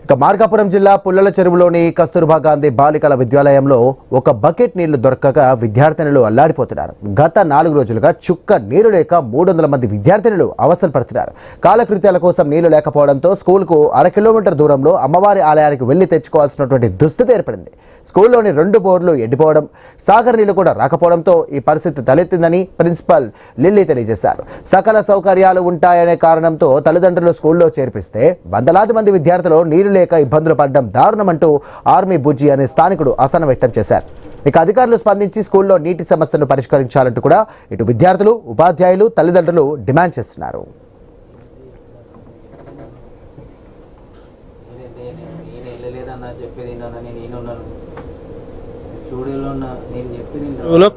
ఇక మార్కాపురం జిల్లా పుల్లల చెరువులోని కస్తూర్బా గాంధీ బాలికల విద్యాలయంలో ఒక బకెట్ నీళ్లు దొరకక విద్యార్థినులు అల్లాడిపోతున్నారు. గత 4 రోజులుగా చుక్క నీరు లేక 300 మంది విద్యార్థినులు అవస్థలు పడుతున్నారు. కాలకృత్యాల కోసం నీళ్లు లేకపోవడంతో స్కూల్కు 1/2 కిలోమీటర్ దూరంలో అమ్మవారి ఆలయానికి వెళ్లి తెచ్చుకోవాల్సినటువంటి దుస్థితి ఏర్పడింది. స్కూల్లోని 2 బోర్లు ఎండిపోవడం, సాగర్ నీళ్లు కూడా రాకపోవడంతో ఈ పరిస్థితి తలెత్తిందని ప్రిన్సిపల్ లిల్లీ తెలియజేశారు. సకల సౌకర్యాలు ఉంటాయనే కారణంతో తల్లిదండ్రులు స్కూల్లో చేర్పిస్తే వందలాది మంది విద్యార్థులు నీరు లేక ఇబ్బందులు పడడం దారుణమంటూ ఆర్మీ బుజ్జి అనే స్థానికుడు అసహనం వ్యక్తం చేశారు. ఇక అధికారులు స్పందించి స్కూల్లో నీటి సమస్యను పరిష్కరించాలంటూ కూడా ఇటు విద్యార్థులు, ఉపాధ్యాయులు, తల్లిదండ్రులు డిమాండ్ చేస్తున్నారు.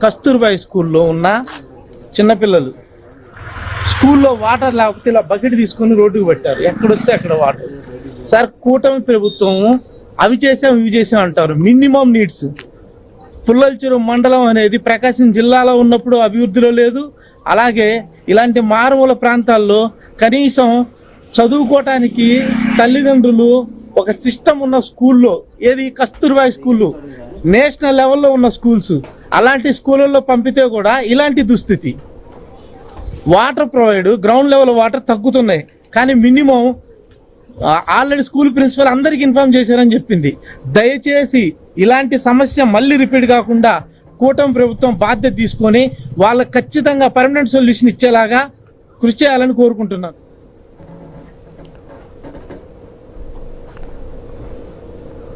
కస్తూర్బా స్కూల్లో ఉన్న చిన్నపిల్లలు స్కూల్లో వాటర్ లేకపోతే ఇలా బకెట్ తీసుకొని రోడ్డుకు పెట్టారు. ఎక్కడొస్తే అక్కడ వాటర్. సార్, కూటమి ప్రభుత్వం అవి చేసాం ఇవి చేసాం అంటారు. మినిమం నీడ్స్ పుల్లల చెరువు మండలం అనేది ప్రకాశం జిల్లాలో ఉన్నప్పుడు అభివృద్ధిలో లేదు. అలాగే ఇలాంటి మారుమూల ప్రాంతాల్లో కనీసం చదువుకోవటానికి తల్లిదండ్రులు ఒక సిస్టమ్ ఉన్న స్కూల్లో, ఏది కస్తూర్బా స్కూళ్ళు నేషనల్ లెవెల్లో ఉన్న స్కూల్స్, అలాంటి స్కూళ్ళల్లో పంపితే కూడా ఇలాంటి దుస్థితి. Water provide, ground level water తగ్గుతున్నాయి. కానీ మినిమం ఆల్రెడీ స్కూల్ ప్రిన్సిపల్ అందరికీ ఇన్ఫార్మ్ చేశారని చెప్పింది. దయచేసి ఇలాంటి సమస్య మళ్ళీ రిపీట్ కాకుండా కూటమి ప్రభుత్వం బాధ్యత తీసుకొని వాళ్ళకి ఖచ్చితంగా పర్మనెంట్ సొల్యూషన్ ఇచ్చేలాగా కృషి చేయాలని కోరుకుంటున్నాను.